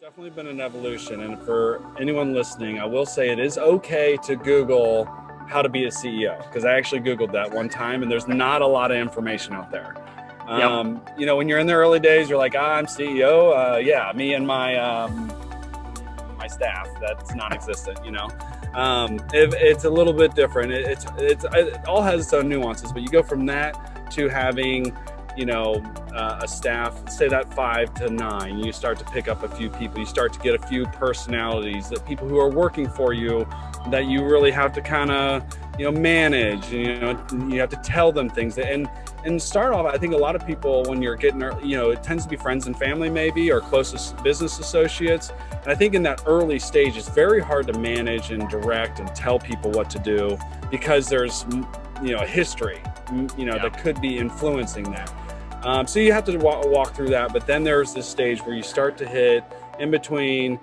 Definitely been an evolution. And for anyone listening, I will say it is okay to Google how to be a CEO, because I actually Googled that one time and there's not a lot of information out there. When you're in the early days, you're like, I'm CEO. Yeah, me and my staff, that's non-existent, it's a little bit different. It all has its own nuances, but you go from that to having a staff, say that 5 to 9, you start to pick up a few people, you start to get a few personalities, that people who are working for you that you really have to kind of, manage, you have to tell them things. And start off, I think a lot of people, when you're getting, it tends to be friends and family maybe, or closest business associates. And I think in that early stage, it's very hard to manage and direct and tell people what to do, because there's, a history, that could be influencing that. So you have to walk through that. But then there's this stage where you start to hit in between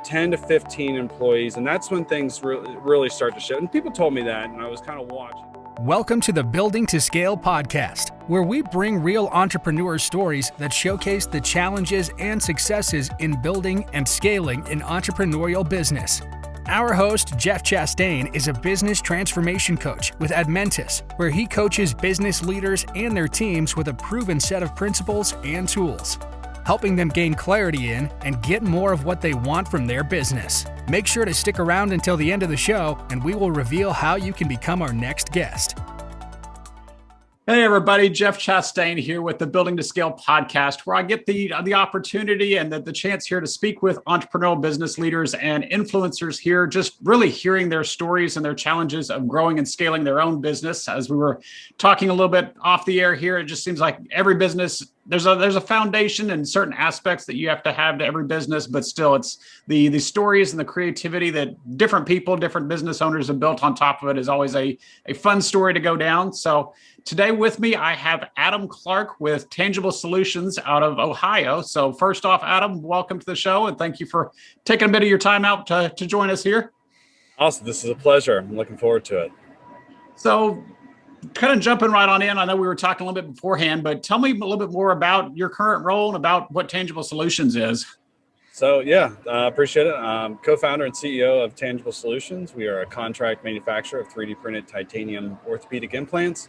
10 to 15 employees. And that's when things really start to shift. And people told me that, and I was kind of watching. Welcome to the Building to Scale podcast, where we bring real entrepreneur stories that showcase the challenges and successes in building and scaling an entrepreneurial business. Our host, Jeff Chastain, is a business transformation coach with Admentis, where he coaches business leaders and their teams with a proven set of principles and tools, helping them gain clarity in and get more of what they want from their business. Make sure to stick around until the end of the show, and we will reveal how you can become our next guest. Hey everybody, Jeff Chastain here with the Building to Scale podcast, where I get the opportunity and the chance here to speak with entrepreneurial business leaders and influencers here, just really hearing their stories and their challenges of growing and scaling their own business. As we were talking a little bit off the air here, it just seems like every business, there's a foundation and certain aspects that you have to every business, but still it's the stories and the creativity that different people, different business owners have built on top of it is always a fun story to go down. So today with me, I have Adam Clark with Tangible Solutions out of Ohio. So first off, Adam, welcome to the show, and thank you for taking a bit of your time out to join us here. Awesome. This is a pleasure. I'm looking forward to it. So kind of jumping right on in, I know we were talking a little bit beforehand, but tell me a little bit more about your current role and about what Tangible Solutions is. So appreciate it. I'm co-founder and CEO of Tangible Solutions. We are a contract manufacturer of 3D printed titanium orthopedic implants.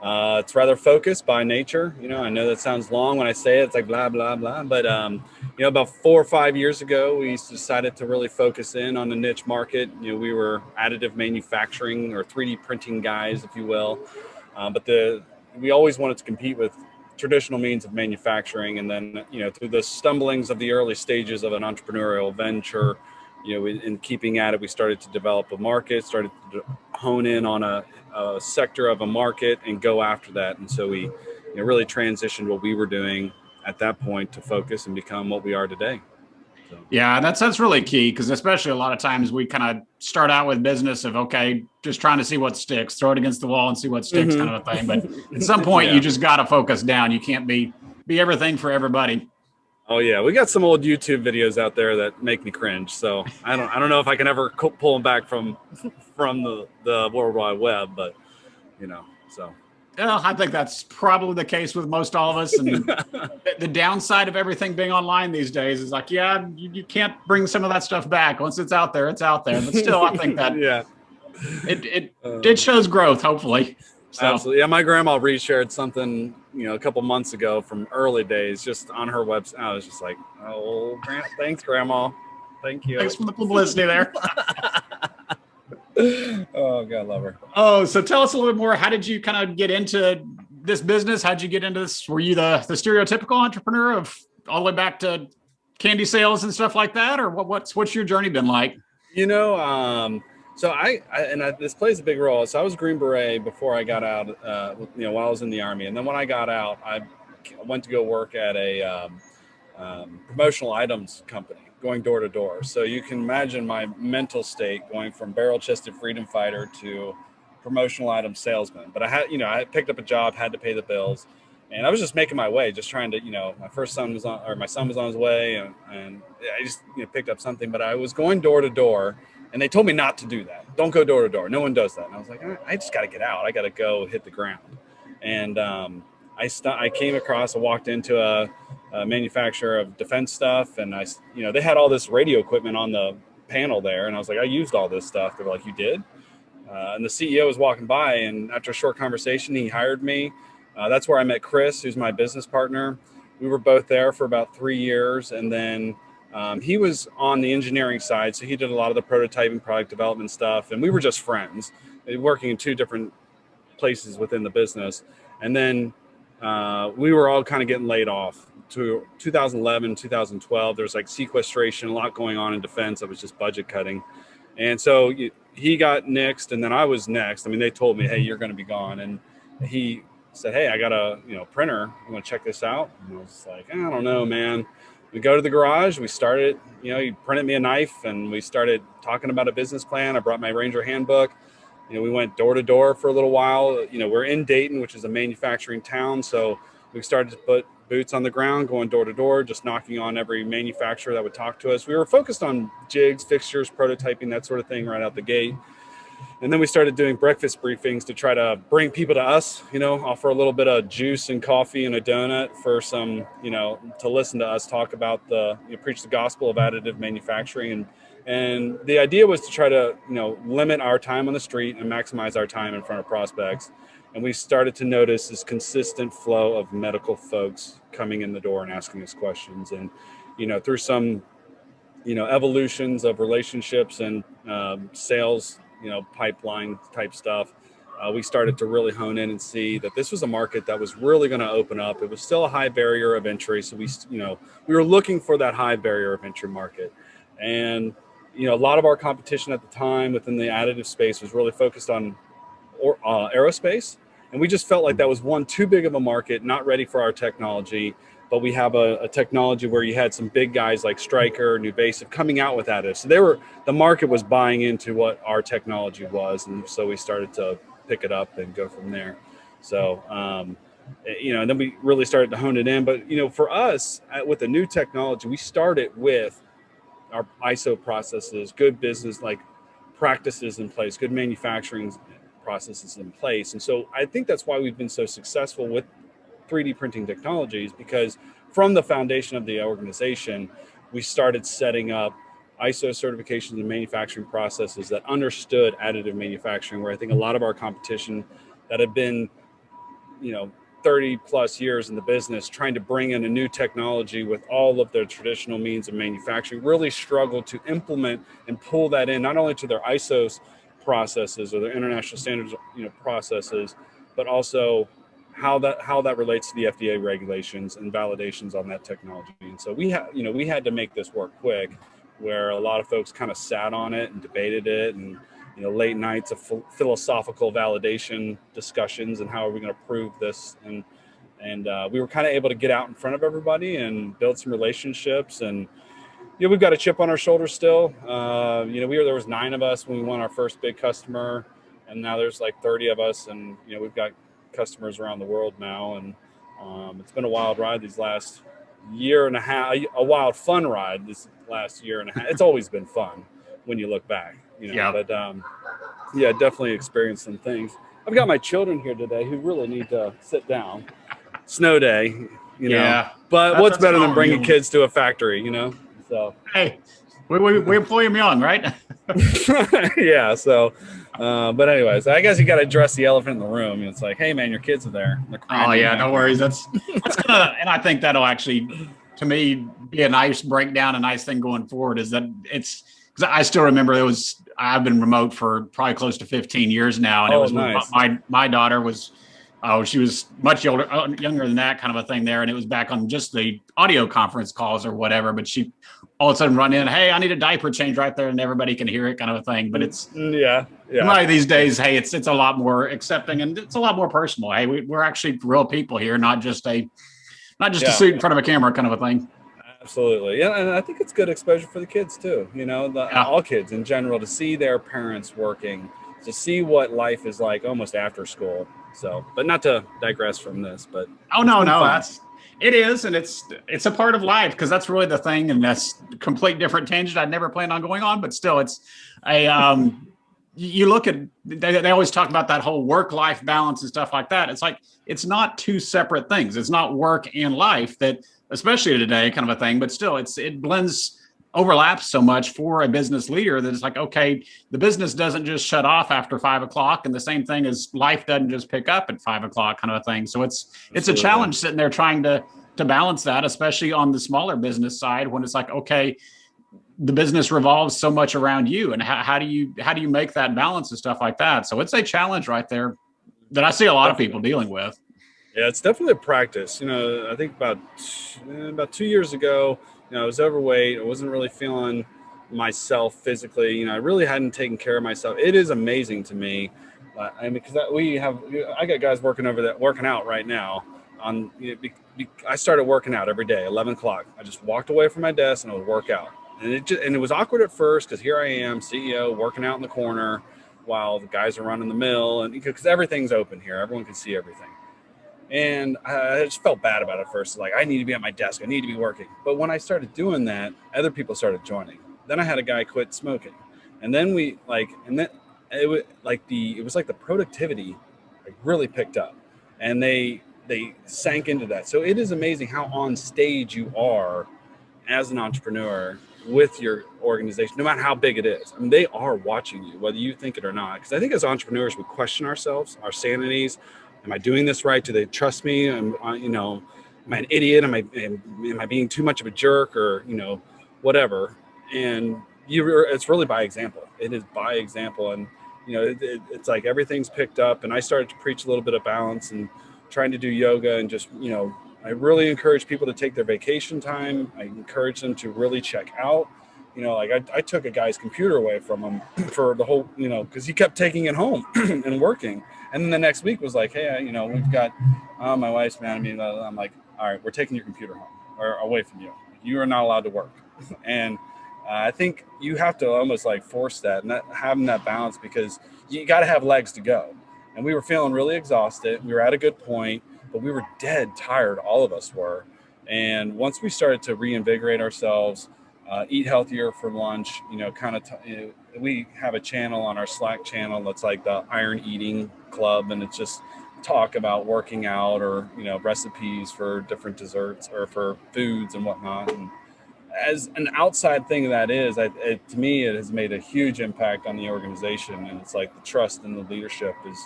It's rather focused by nature. I know that sounds long when I say it. It's like blah, blah, blah. But, about 4 or 5 years ago, we decided to really focus in on the niche market. We were additive manufacturing or 3D printing guys, if you will. But we always wanted to compete with traditional means of manufacturing. And then, through the stumblings of the early stages of an entrepreneurial venture, in keeping at it, we started to develop a market, started to hone in on a sector of a market and go after that. And so we really transitioned what we were doing at that point to focus and become what we are today. So. Yeah, that's really key, because especially a lot of times we kind of start out with business of, okay, just trying to see what sticks, throw it against the wall and see what sticks kind of a thing. But at some point you just got to focus down. You can't be everything for everybody. Oh yeah, we got some old YouTube videos out there that make me cringe. So I don't know if I can ever pull them back from the World Wide Web, but so. Well, I think that's probably the case with most all of us. And the downside of everything being online these days is like, you can't bring some of that stuff back. Once it's out there, it's out there. But still, I think that it shows growth, hopefully. So. Absolutely. Yeah, my grandma reshared something, a couple months ago from early days, just on her website. I was just like, oh, thanks, Grandma. Thank you. Thanks for the publicity there. Oh, God, love her. Oh, so tell us a little bit more. How did you kind of get into this business? How did you get into this? Were you the stereotypical entrepreneur of all the way back to candy sales and stuff like that? Or what's your journey been like? So this plays a big role. So I was Green Beret before I got out, while I was in the Army. And then when I got out, I went to go work at a promotional items company, going door to door. So you can imagine my mental state going from barrel-chested freedom fighter to promotional item salesman. But I picked up a job, had to pay the bills. And I was just making my way, just trying to, my son was on his way, and I just picked up something. But I was going door to door. And they told me not to do that. Don't go door to door. No one does that. And I was like, I just got to get out. I got to go hit the ground. And I walked into manufacturer of defense stuff. And they had all this radio equipment on the panel there. And I was like, I used all this stuff. They were like, you did? And the CEO was walking by, and after a short conversation, he hired me. That's where I met Chris, who's my business partner. We were both there for about 3 years. And then he was on the engineering side. So he did a lot of the prototyping, product development stuff. And we were just friends, working in 2 different places within the business. And then we were all kind of getting laid off to 2011, 2012. There's like sequestration, a lot going on in defense. That was just budget cutting. And so he got nixed, and then I was next. I mean, they told me, hey, you're going to be gone. And he said, hey, I got a printer. You want to check this out? And I was like, I don't know, man. We go to the garage. We started, he printed me a knife, and we started talking about a business plan. I brought my Ranger handbook. We went door to door for a little while. We're in Dayton, which is a manufacturing town. So we started to put boots on the ground, going door to door, just knocking on every manufacturer that would talk to us. We were focused on jigs, fixtures, prototyping, that sort of thing right out the gate. And then we started doing breakfast briefings to try to bring people to us, offer a little bit of juice and coffee and a donut for some, to listen to us talk about preach the gospel of additive manufacturing. And the idea was to try to, limit our time on the street and maximize our time in front of prospects. And we started to notice this consistent flow of medical folks coming in the door and asking us questions. And, through some, evolutions of relationships and sales, pipeline type stuff, we started to really hone in and see that this was a market that was really going to open up. It was still a high barrier of entry. So we were looking for that high barrier of entry market. And, a lot of our competition at the time within the additive space was really focused on aerospace. And we just felt like that was too big of a market, not ready for our technology. But we have a technology where you had some big guys like Stryker, NuVasive coming out with additive. So the market was buying into what our technology was. And so we started to pick it up and go from there. So, and then we really started to hone it in. But, for us with the new technology, we started with our ISO processes, good business like practices in place, good manufacturing processes in place. And so I think that's why we've been so successful with 3D printing technologies, because from the foundation of the organization, we started setting up ISO certifications and manufacturing processes that understood additive manufacturing, where I think a lot of our competition that had been, 30 plus years in the business trying to bring in a new technology with all of their traditional means of manufacturing really struggled to implement and pull that in, not only to their ISO processes or their international standards, processes, but also how that relates to the FDA regulations and validations on that technology. And so we had to make this work quick, where a lot of folks kind of sat on it and debated it, and late nights of philosophical validation discussions and how are we going to prove this, and we were kind of able to get out in front of everybody and build some relationships. And we've got a chip on our shoulder still. There was 9 of us when we won our first big customer, and now there's like 30 of us, and we've got customers around the world now. And it's been a wild ride these last year and a half, a wild fun ride this last year and a half. It's always been fun when you look back, Yeah. But definitely experienced some things. I've got my children here today who really need to sit down. Snow day, Yeah. but what's better than bringing kids to a factory, so. Hey, we employ them young, right? Yeah. So, but anyways, I guess you got to address the elephant in the room. It's like, hey man, your kids are there. Oh yeah, no worries. That's gonna, and I think that'll actually, to me, be a nice breakdown, a nice thing going forward. Is that it's, because I still remember I've been remote for probably close to 15 years now, and it was nice. My daughter was, she was much younger than that, kind of a thing there, and it was back on just the audio conference calls or whatever. But she all of a sudden run in, hey, I need a diaper change right there, and everybody can hear it, kind of a thing. But it's these days, hey, it's a lot more accepting, and it's a lot more personal. Hey, we're actually real people here, not just a suit in front of a camera, kind of a thing. Absolutely. Yeah. And I think it's good exposure for the kids too, all kids in general, to see their parents working, to see what life is like almost after school. So, but not to digress from this, but. Oh, no, it is. And it's a part of life, because that's really the thing. And that's a complete different tangent I'd never planned on going on, but still it's you look at, they always talk about that whole work-life balance and stuff like that. It's like, it's not two separate things. It's not work and life, that especially today, kind of a thing. But still, it overlaps so much for a business leader that it's like, okay, the business doesn't just shut off after 5 o'clock, and the same thing as life doesn't just pick up at 5 o'clock, kind of a thing. So it's a challenge sitting there trying to balance that, especially on the smaller business side, when it's like, okay, the business revolves so much around you, and how do you make that balance and stuff like that. So it's a challenge right there that I see a lot of people dealing with. Yeah, it's definitely a practice. I think about 2 years ago, I was overweight. I wasn't really feeling myself physically. I really hadn't taken care of myself. It is amazing to me. Because I got guys working out right now. I started working out every day, 11 o'clock. I just walked away from my desk and I would work out. And it was awkward at first because here I am, CEO, working out in the corner while the guys are running the mill, and because everything's open here, everyone can see everything. And I just felt bad about it at first. Like, I need to be at my desk. I need to be working. But when I started doing that, other people started joining. Then I had a guy quit smoking. And then it was like the productivity really picked up, and they sank into that. So it is amazing how on stage you are as an entrepreneur with your organization, no matter how big it is. I mean, they are watching you, whether you think it or not. Because I think as entrepreneurs, we question ourselves, our sanities. Am I doing this right? Do they trust me? Am I an idiot? Am I being too much of a jerk, or whatever? And it's really by example. It is by example, and it's like everything's picked up. And I started to preach a little bit of balance and trying to do yoga, and just I really encourage people to take their vacation time. I encourage them to really check out. I took a guy's computer away from him for the whole, because he kept taking it home and working. And then the next week was like, hey, we've got, my wife's mad at me. I'm like, all right, we're taking your computer home or away from you. You are not allowed to work. And I think you have to almost like force that and having that balance, because you got to have legs to go. And we were feeling really exhausted. We were at a good point, but we were dead tired. All of us were. And once we started to reinvigorate ourselves, eat healthier for lunch, we have a channel on our Slack channel that's like the Iron Eating Club, and it's just talk about working out, or recipes for different desserts or for foods and whatnot. And as an outside thing to me, it has made a huge impact on the organization. And it's like the trust in the leadership is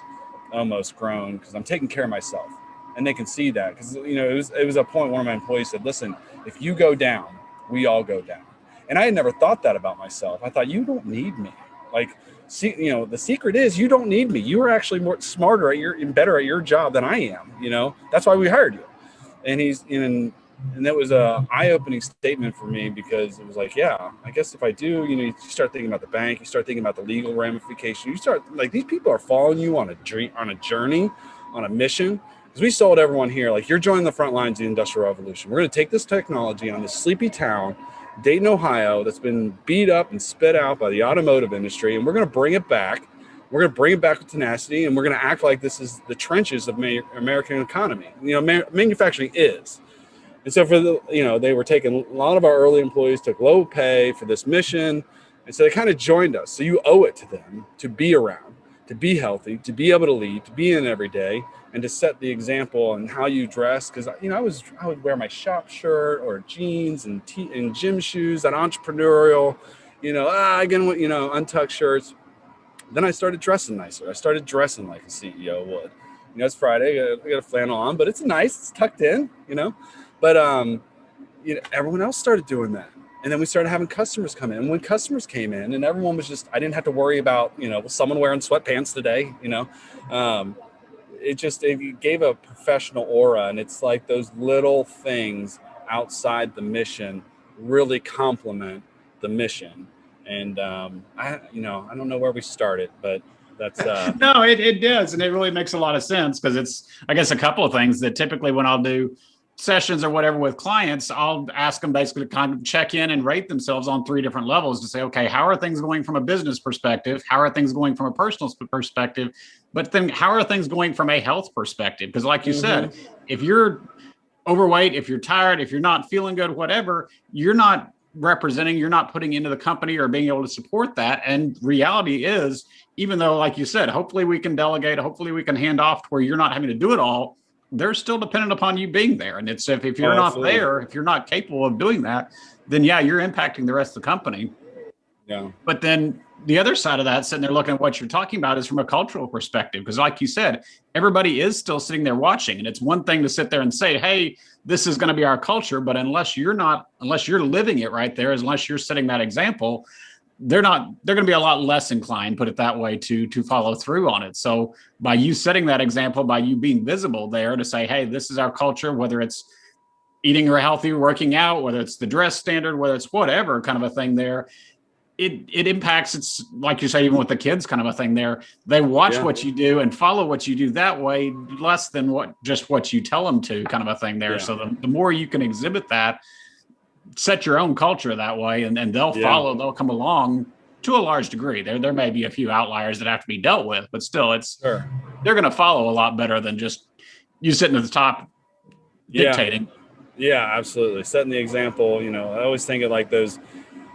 almost grown because I'm taking care of myself, and they can see that. Because it was a point one of my employees said, listen, if you go down, we all go down. And I had never thought that about myself. I thought, you don't need me. Like, see, the secret is you don't need me. You are actually smarter and better at your job than I am. That's why we hired you. And that was a eye-opening statement for me, because it was like, yeah, I guess if I do, you start thinking about the bank, you start thinking about the legal ramification. You start, like, these people are following you on a journey, on a mission. Because we sold everyone here, like, you're joining the front lines of the Industrial Revolution. We're going to take this technology on this sleepy town, Dayton, Ohio, that's been beat up and spit out by the automotive industry, and we're going to bring it back. We're going to bring it back with tenacity, and we're going to act like this is the trenches of American economy. Manufacturing is. And so they were taking, a lot of our early employees took low pay for this mission. And so they kind of joined us. So you owe it to them to be around, to be healthy, to be able to lead, to be in every day, and to set the example on how you dress. Because I would wear my shop shirt or jeans and gym shoes, that entrepreneurial, untucked shirts. Then I started dressing nicer. I started dressing like a CEO would. It's Friday. I got a flannel on, but it's nice. It's tucked in. But everyone else started doing that. And then we started having customers come in. And when customers came in, and everyone was just, I didn't have to worry about, someone wearing sweatpants today, it gave a professional aura. And it's like those little things outside the mission really complement the mission. And I don't know where we started, but that's no, it does. And it really makes a lot of sense, because it's, I guess, a couple of things that typically when I'll do sessions or whatever with clients, I'll ask them basically to kind of check in and rate themselves on 3 different levels to say, okay, how are things going from a business perspective? How are things going from a personal perspective? But then how are things going from a health perspective? Because like you said, if you're overweight, if you're tired, if you're not feeling good, whatever, you're not representing, you're not putting into the company or being able to support that. And reality is, even though, like you said, hopefully we can delegate, hopefully we can hand off to where you're not having to do it all, they're still dependent upon you being there. And it's if you're not absolutely. there, if you're not capable of doing that, then yeah, you're impacting the rest of the company. Yeah. But then the other side of that, sitting there looking at what you're talking about, is from a cultural perspective. Because like you said, everybody is still sitting there watching. And it's one thing to sit there and say, hey, this is going to be our culture. But unless you're living it right there, unless you're setting that example, they're going to be a lot less inclined, put it that way, to follow through on it. So by you setting that example, by you being visible there to say, hey, this is our culture, whether it's eating or healthy, working out, whether it's the dress standard, whether it's whatever kind of a thing there, it impacts. It's like you say, even with the kids kind of a thing there, they watch what you do and follow what you do that way, less than what you tell them to kind of a thing there. Yeah. So the more you can exhibit that, set your own culture that way, and they'll follow, they'll come along to a large degree. There may be a few outliers that have to be dealt with, but still they're going to follow a lot better than just you sitting at the top dictating. Yeah, absolutely. Setting the example. I always think of like those,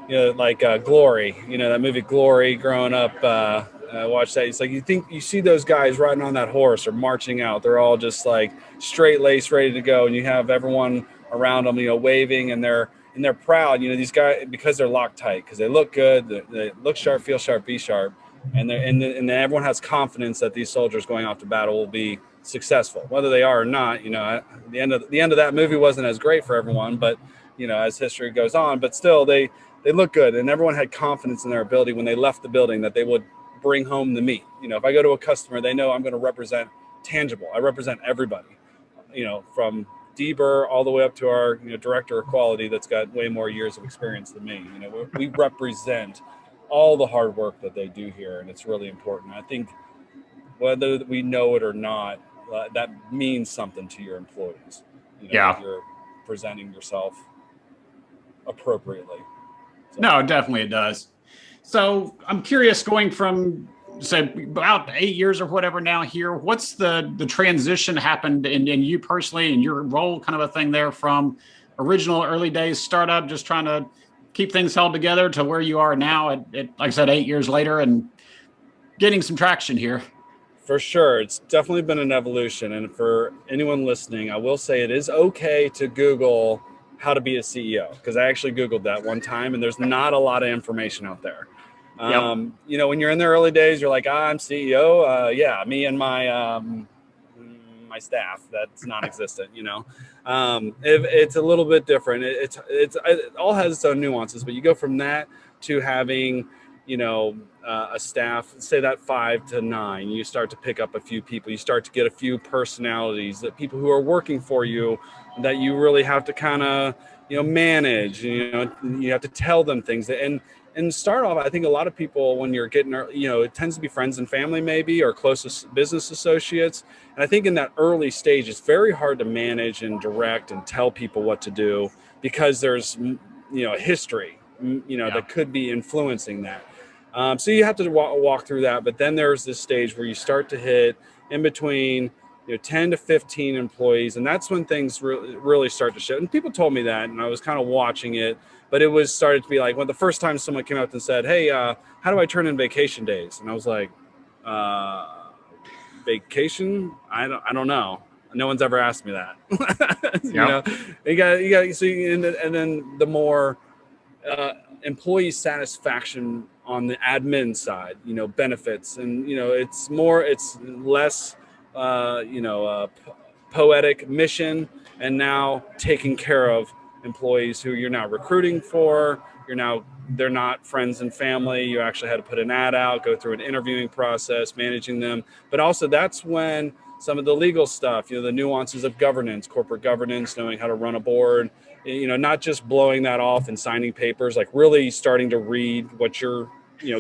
like Glory, that movie Glory growing up, I watched that. It's like you see those guys riding on that horse or marching out. They're all just like straight laced, ready to go. And you have everyone around them, waving, and they're proud. These guys, because they're locked tight, because they look good, they look sharp, feel sharp, be sharp. And then everyone has confidence that these soldiers going off to battle will be successful, whether they are or not. The end of that movie wasn't as great for everyone, but as history goes on, but still they look good, and everyone had confidence in their ability when they left the building that they would bring home the meat. If I go to a customer, they know I'm going to represent tangible. I represent everybody, from Deber all the way up to our director of quality that's got way more years of experience than me. We represent all the hard work that they do here, and it's really important. I think whether we know it or not, that means something to your employees. If you're presenting yourself appropriately. So. No, definitely it does. So I'm curious, going from say about 8 years or whatever now here, what's the transition happened in you personally in your role kind of a thing there, from original early days startup, just trying to keep things held together, to where you are now at like I said, 8 years later and getting some traction here? For sure. It's definitely been an evolution. And for anyone listening, I will say it is okay to Google how to be a CEO, because I actually Googled that one time, and there's not a lot of information out there. When you're in the early days, you're like, I'm CEO. Me and my my staff, that's non-existent. It's a little bit different. It all has its own nuances, but you go from that to having a staff, say that 5 to 9, you start to pick up a few people, you start to get a few personalities, that people who are working for you that you really have to kind of manage. You have to tell them things, and start off, I think a lot of people, when you're getting, it tends to be friends and family maybe, or closest business associates. And I think in that early stage, it's very hard to manage and direct and tell people what to do, because there's history that could be influencing that. So you have to walk through that. But then there's this stage where you start to hit in between 10 to 15 employees. And that's when things really start to shift. And people told me that, and I was kind of watching it, but it started to be like, when the first time someone came up and said, hey, how do I turn in vacation days? And I was like, vacation? I don't know. No one's ever asked me that. You got, so and then the more, employee satisfaction on the admin side, benefits, and it's less poetic mission, and now taking care of employees who you're now recruiting for. They're not friends and family. You actually had to put an ad out, go through an interviewing process, managing them. But also that's when some of the legal stuff, the nuances of governance, corporate governance, knowing how to run a board, not just blowing that off and signing papers, like really starting to read what you're,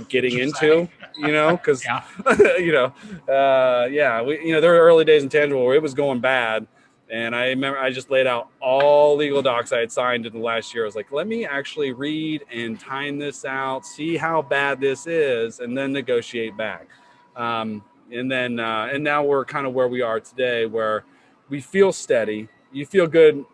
getting into, because, there were early days in Tangible where it was going bad. And I remember I just laid out all legal docs I had signed in the last year. I was like, let me actually read and time this out, see how bad this is, and then negotiate back. And now we're kind of where we are today, where we feel steady. You feel good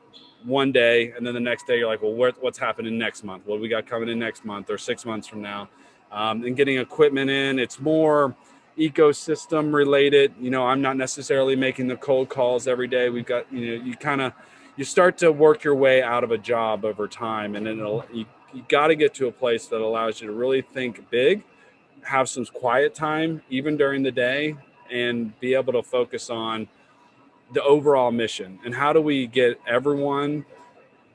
one day, and then the next day you're like, well, what's happening next month? What do we got coming in next month or 6 months from now? And getting equipment in, it's more ecosystem related. I'm not necessarily making the cold calls every day. We've got, you start to work your way out of a job over time, and then you got to get to a place that allows you to really think big, have some quiet time even during the day, and be able to focus on the overall mission and how do we get everyone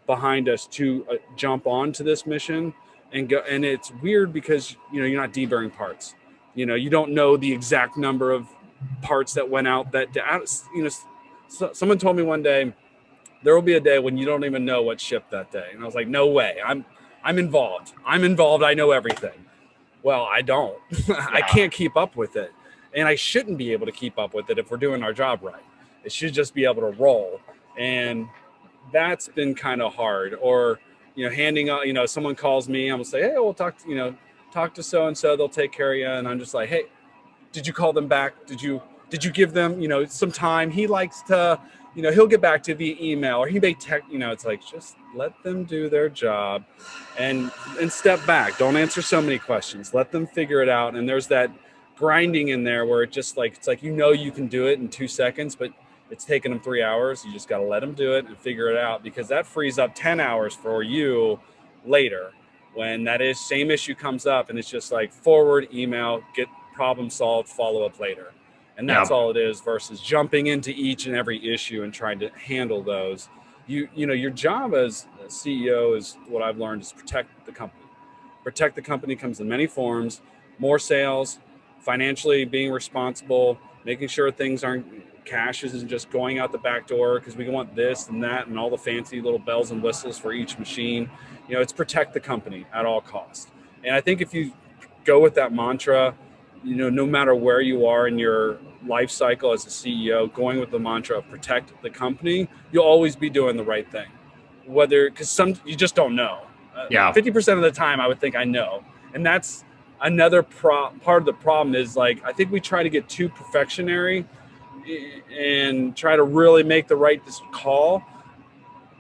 behind us to jump onto this mission and go. And it's weird because you're not deburring parts. You don't know the exact number of parts that went out that day. So someone told me one day there will be a day when you don't even know what shipped that day, and I was like, no way. I'm involved. I know everything. Well, I don't. I can't keep up with it, and I shouldn't be able to keep up with it if we're doing our job right. It should just be able to roll. And that's been kind of hard. Or, handing out, someone calls me, I'm gonna say, hey, we'll talk to so-and-so, they'll take care of you. And I'm just like, hey, did you call them back? Did you give them, some time? He likes to, he'll get back to you via email, or he may text, it's like, just let them do their job and step back. Don't answer so many questions. Let them figure it out. And there's that grinding in there where it's like, you can do it in 2 seconds, but it's taken them 3 hours. You just got to let them do it and figure it out, because that frees up 10 hours for you later when same issue comes up, and it's just like forward, email, get problem solved, follow up later. And that's all it is, versus jumping into each and every issue and trying to handle those. Your job as a CEO is, what I've learned, is protect the company. Protect the company comes in many forms: more sales, financially being responsible, making sure things aren't, cash isn't just going out the back door because we want this and that and all the fancy little bells and whistles for each machine. It's protect the company at all costs. And I think if you go with that mantra, no matter where you are in your life cycle as a CEO, going with the mantra of protect the company, you'll always be doing the right thing. Because you just don't know. 50% of the time I would think I know. And that's another part of the problem is, like, I think we try to get too perfectionary and try to really make the right call.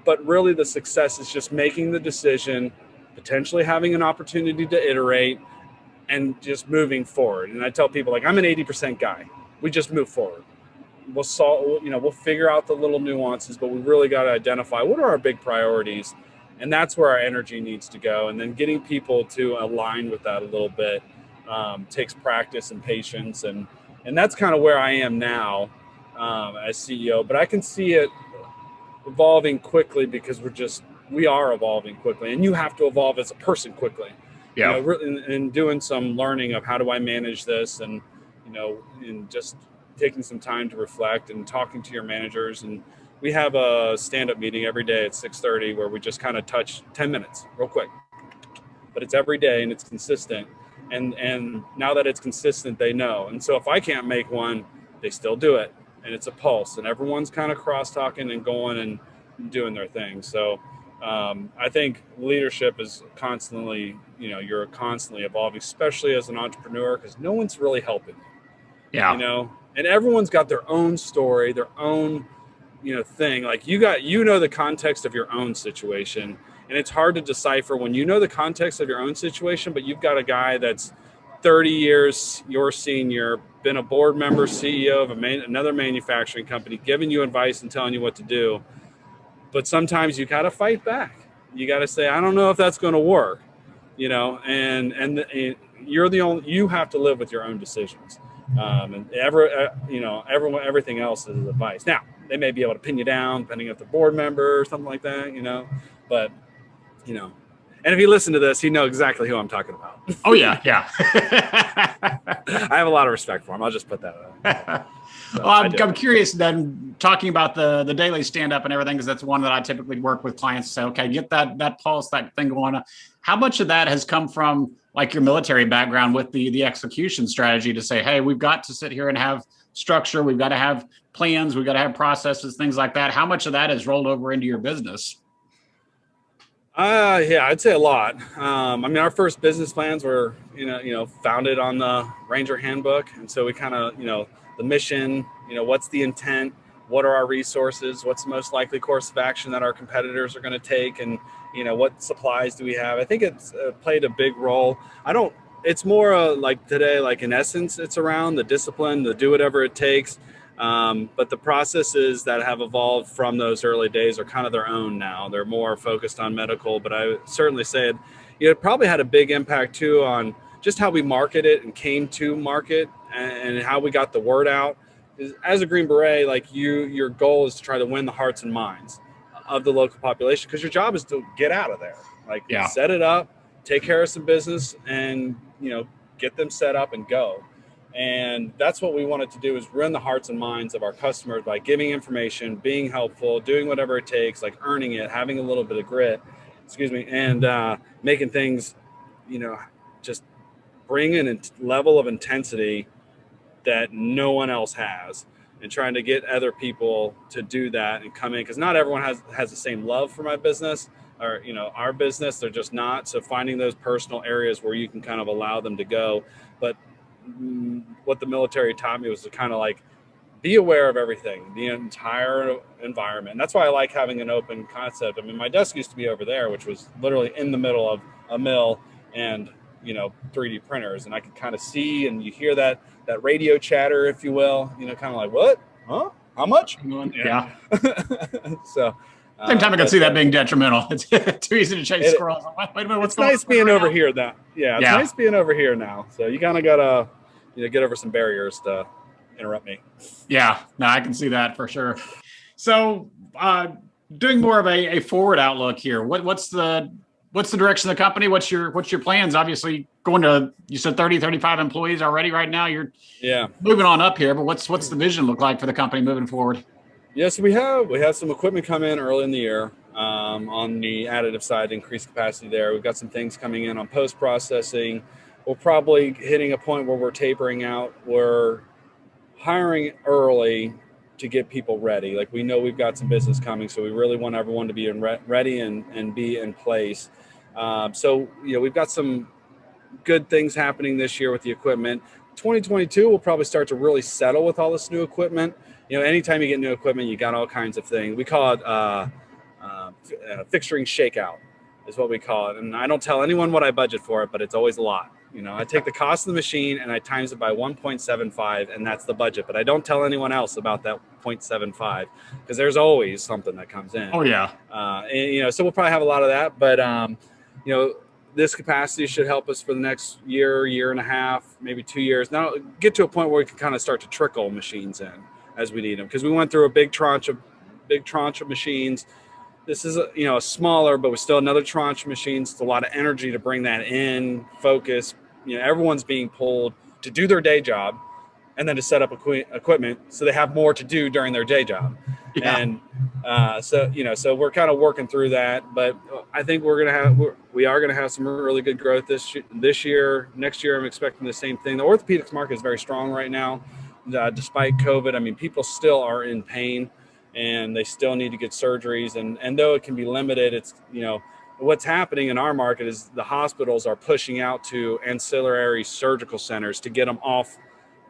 But really the success is just making the decision, potentially having an opportunity to iterate, and just moving forward. And I tell people, like, I'm an 80% guy. We just move forward. We'll solve, we'll figure out the little nuances, but we really got to identify what are our big priorities. And that's where our energy needs to go. And then getting people to align with that a little bit takes practice and patience. And that's kind of where I am now as CEO. But I can see it evolving quickly because we are evolving quickly. And you have to evolve as a person quickly. And doing some learning of how do I manage this, and and just taking some time to reflect and talking to your managers. And we have a stand-up meeting every day at 6:30 where we just kind of touch 10 minutes real quick, but it's every day and it's consistent. And now that it's consistent, they know. And so if I can't make one, they still do it, and it's a pulse, and everyone's kind of cross-talking and going and doing their thing. So I think leadership is constantly, you're constantly evolving, especially as an entrepreneur, because no one's really helping you. And everyone's got their own story, their own, thing. Like the context of your own situation, and it's hard to decipher when the context of your own situation, but you've got a guy that's 30 years your senior, been a board member, CEO of another manufacturing company, giving you advice and telling you what to do. But sometimes you got to fight back. You got to say, I don't know if that's going to work, and you're the only, you have to live with your own decisions. And everything else is advice. Now, they may be able to pin you down, depending if they're a board member or something like that, but, and if you listen to this, you know exactly who I'm talking about. Oh, yeah. I have a lot of respect for him. I'll just put that out. So well, I'm curious then, talking about the daily stand-up and everything, because that's one that I typically work with clients to say, okay, get that pulse, that thing going on. How much of that has come from, like, your military background with the execution strategy to say, hey, we've got to sit here and have structure, we've got to have plans, we've got to have processes, things like that. How much of that has rolled over into your business? Yeah, I'd say a lot. Our first business plans were, founded on the Ranger Handbook. And so we kind of, the mission, what's the intent? What are our resources? What's the most likely course of action that our competitors are going to take? And, what supplies do we have? I think it's played a big role. I don't it's more like today, like in essence, it's around the discipline, to do whatever it takes. But the processes that have evolved from those early days are kind of their own now. They're more focused on medical, but I would certainly say it probably had a big impact too on just how we market it and came to market and how we got the word out. As a Green Beret, like your goal is to try to win the hearts and minds of the local population, because your job is to get out of there, like set it up, take care of some business, and get them set up and go. And that's what we wanted to do, is win the hearts and minds of our customers by giving information, being helpful, doing whatever it takes, like earning it, having a little bit of grit, and making things, just bring in a level of intensity that no one else has, and trying to get other people to do that and come in, because not everyone has the same love for my business or our business. They're just not. So finding those personal areas where you can kind of allow them to go. But what the military taught me was to kind of like be aware of everything, the entire environment. And that's why I like having an open concept. I mean, my desk used to be over there, which was literally in the middle of a mill and 3D printers, and I could kind of see, and you hear that radio chatter, if you will, kind of like, what? Huh? How much? Yeah. So same time, I can see that being detrimental. It's too easy to chase squirrels. Wait a minute, what's nice being over here now? Yeah, it's nice being over here now. So you kind of gotta get over some barriers to interrupt me. Yeah, no, I can see that for sure. So doing more of a forward outlook here, what's the direction of the company? What's your plans? Obviously going to, you said 35 employees already right now. You're moving on up here, but what's the vision look like for the company moving forward? Yes, we have some equipment come in early in the year on the additive side, increased capacity there. We've got some things coming in on post-processing. We're probably hitting a point where we're tapering out. We're hiring early to get people ready. Like, we know we've got some business coming, so we really want everyone to be ready and be in place. So we've got some good things happening this year with the equipment. 2022, we'll probably start to really settle with all this new equipment. Anytime you get new equipment, you got all kinds of things. We call it fixturing shakeout is what we call it. And I don't tell anyone what I budget for it, but it's always a lot. I take the cost of the machine and I times it by 1.75, and that's the budget. But I don't tell anyone else about that 0.75, because there's always something that comes in. Oh yeah. So we'll probably have a lot of that. But this capacity should help us for the next year and a half, maybe 2 years. Now get to a point where we can kind of start to trickle machines in as we need them, because we went through a big tranche of machines. This is a smaller, but with still another tranche of machines. It's a lot of energy to bring that in, focus. Everyone's being pulled to do their day job and then to set up equipment so they have more to do during their day job. Yeah. And so we're kind of working through that. But I think we are gonna have some really good growth this year. Next year, I'm expecting the same thing. The orthopedics market is very strong right now, despite COVID. I mean, people still are in pain, and they still need to get surgeries. And though it can be limited, it's, what's happening in our market is the hospitals are pushing out to ancillary surgical centers to get them off,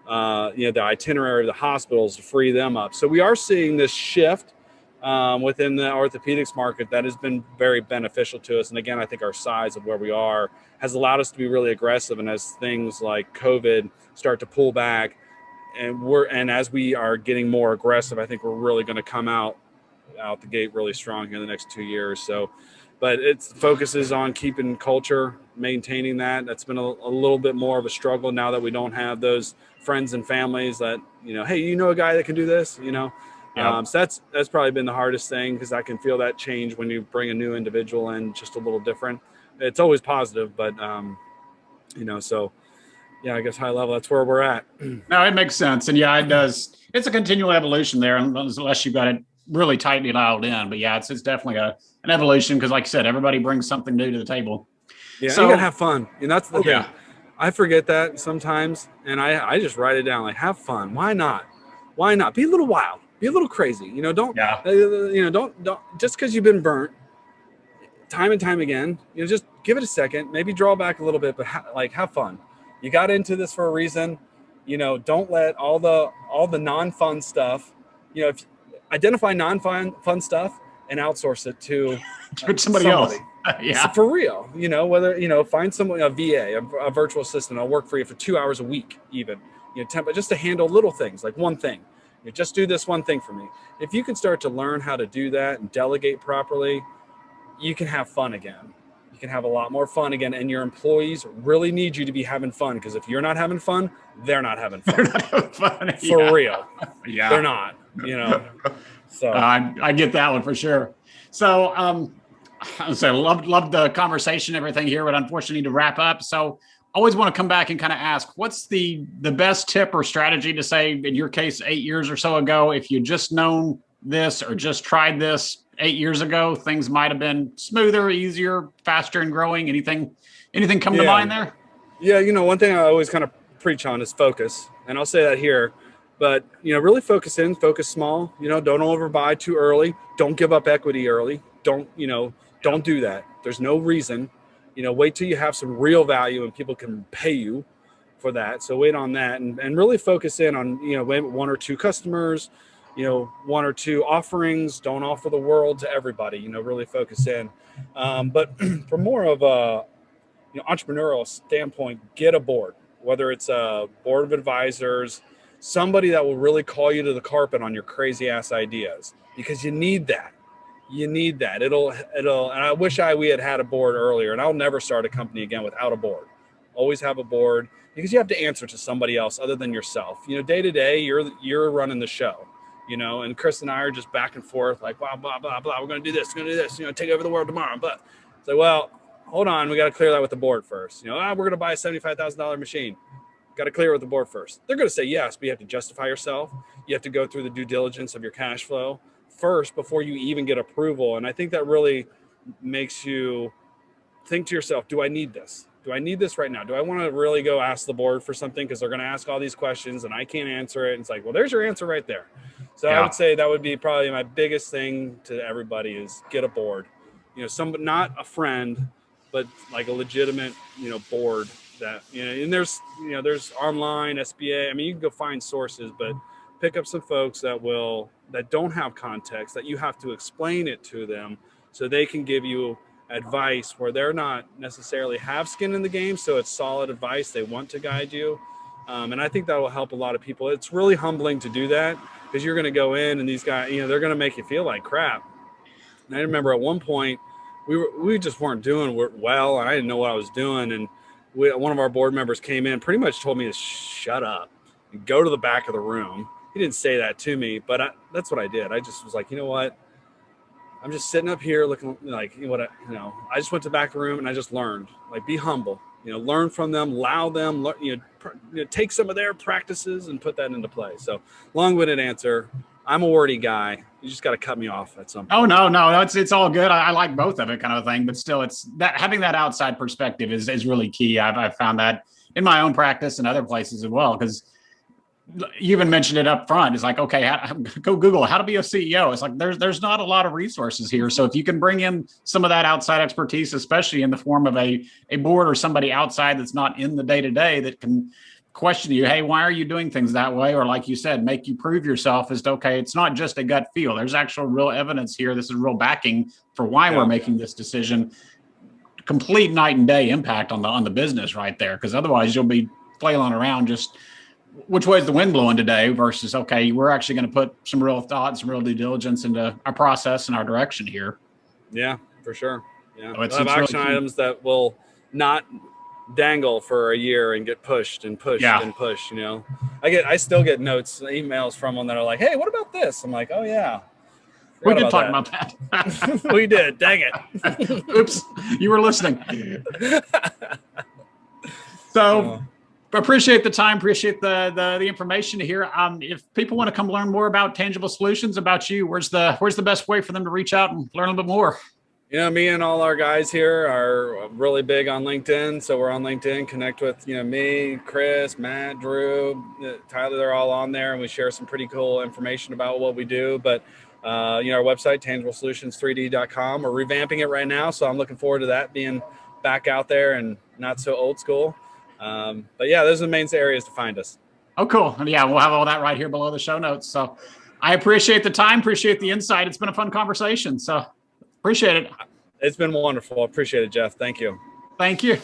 the itinerary of the hospitals, to free them up. So we are seeing this shift within the orthopedics market that has been very beneficial to us. And again, I think our size of where we are has allowed us to be really aggressive. And as things like COVID start to pull back, and as we are getting more aggressive, I think we're really going to come out the gate really strong here in the next 2 years. So, but it focuses on keeping culture, maintaining that. That's been a little bit more of a struggle now that we don't have those friends and families that, hey, a guy that can do this, So that's probably been the hardest thing, because I can feel that change when you bring a new individual in, just a little different. It's always positive, but, so. Yeah, I guess high level, that's where we're at. No, it makes sense. And yeah, it does. It's a continual evolution there, unless you've got it really tightly dialed in. But yeah, it's definitely an evolution, because like I said, everybody brings something new to the table. Yeah, so you gotta have fun. And that's the thing. Yeah. I forget that sometimes, and I just write it down, like, have fun. Why not? Why not? Be a little wild. Be a little crazy. Don't just because you've been burnt time and time again, just give it a second, maybe draw back a little bit, but have fun. You got into this for a reason. Don't let all the non-fun stuff, if identify non-fun stuff and outsource it to somebody else. Yeah. So for real, whether, find someone, a VA, a virtual assistant, I'll work for you for 2 hours a week, even, just to handle little things, like one thing. Just do this one thing for me. If you can start to learn how to do that and delegate properly, you can have fun again. You can have a lot more fun again, and your employees really need you to be having fun, because if you're not having fun, they're not having fun. They're not having fun. For real. Yeah. They're not, So I get that one for sure. So loved the conversation, everything here, but unfortunately need to wrap up. So always want to come back and kind of ask, what's the best tip or strategy to say, in your case, 8 years or so ago, if you just known this or just tried this 8 years ago, things might have been smoother, easier, faster, and growing? Anything come to mind there? Yeah, one thing I always kind of preach on is focus, and I'll say that here. But really focus small. Don't overbuy too early. Don't give up equity early. Don't do that. There's no reason. Wait till you have some real value and people can pay you for that. So wait on that, and really focus in on maybe one or two customers. One or two offerings. Don't offer the world to everybody. Really focus in. But from more of a entrepreneurial standpoint, get a board, whether it's a board of advisors, somebody that will really call you to the carpet on your crazy ass ideas, because you need that. It'll, and I wish we had a board earlier, and I'll never start a company again without a board. Always have a board, because you have to answer to somebody else other than yourself. Day to day, you're running the show. And Chris and I are just back and forth, like, blah, blah, blah, blah. We're going to do this, take over the world tomorrow. But it's like, well, hold on. We got to clear that with the board first. We're going to buy a $75,000 machine. Got to clear with the board first. They're going to say yes, but you have to justify yourself. You have to go through the due diligence of your cash flow first before you even get approval. And I think that really makes you think to yourself, do I need this? Do I need this right now? Do I want to really go ask the board for something? Because they're going to ask all these questions and I can't answer it. And it's like, well, there's your answer right there. So I would say that would be probably my biggest thing to everybody is get a board. Not a friend, but like a legitimate, board that, and there's online SBA. I mean, you can go find sources, but pick up some folks that don't have context, that you have to explain it to them so they can give you advice where they're not necessarily have skin in the game. So it's solid advice. They want to guide you. And I think that will help a lot of people. It's really humbling to do that, because you're going to go in and these guys, they're going to make you feel like crap. And I remember at one point we just weren't doing well, and I didn't know what I was doing. And one of our board members came in, pretty much told me to shut up and go to the back of the room. He didn't say that to me, but that's what I did. I just was like, you know what? I'm just sitting up here looking like I just went to the back of the room and I just learned, like, be humble, learn from them, allow them, take some of their practices and put that into play. So long-winded answer. I'm a wordy guy. You just got to cut me off at some point. Oh, no, it's all good. I like both of it kind of thing, but still it's that having that outside perspective is really key. I've found that in my own practice and other places as well, because you even mentioned it up front. It's like, okay, go Google how to be a CEO. It's like there's not a lot of resources here. So if you can bring in some of that outside expertise, especially in the form of a board or somebody outside that's not in the day-to-day that can question you, hey, why are you doing things that way? Or like you said, make you prove yourself as to, okay, it's not just a gut feel. There's actual real evidence here. This is real backing for why we're making this decision. Complete night and day impact on the business right there. Because otherwise you'll be flailing around just which way is the wind blowing today versus, okay, we're actually going to put some real thought, some real due diligence into our process and our direction here. Yeah, for sure. Yeah. So it's action really items that will not dangle for a year and get pushed and pushed and pushed. I still get notes, emails from them that are like, hey, what about this? I'm like, oh yeah. We did talk about that. We did. Dang it. Oops. You were listening. So appreciate the time. Appreciate the information here. If people want to come learn more about Tangible Solutions, about you, where's the best way for them to reach out and learn a little bit more? Me and all our guys here are really big on LinkedIn. So we're on LinkedIn, connect with, me, Chris, Matt, Drew, Tyler, they're all on there, and we share some pretty cool information about what we do. But, our website, tangiblesolutions3d.com, we're revamping it right now. So I'm looking forward to that being back out there and not so old school. But yeah, those are the main areas to find us. Oh, cool. And yeah, we'll have all that right here below the show notes. So I appreciate the time, appreciate the insight. It's been a fun conversation, so appreciate it. It's been wonderful. I appreciate it, Jeff. Thank you. Thank you.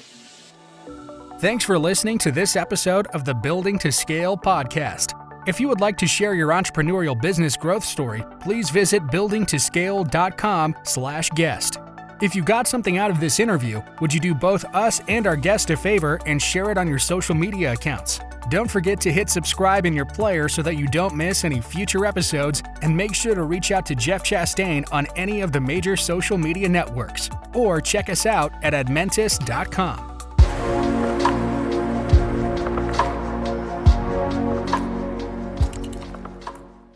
Thanks for listening to this episode of the Building to Scale podcast. If you would like to share your entrepreneurial business growth story, please visit buildingtoscale.com/guest. If you got something out of this interview, would you do both us and our guest a favor and share it on your social media accounts? Don't forget to hit subscribe in your player so that you don't miss any future episodes, and make sure to reach out to Jeff Chastain on any of the major social media networks, or check us out at admentis.com.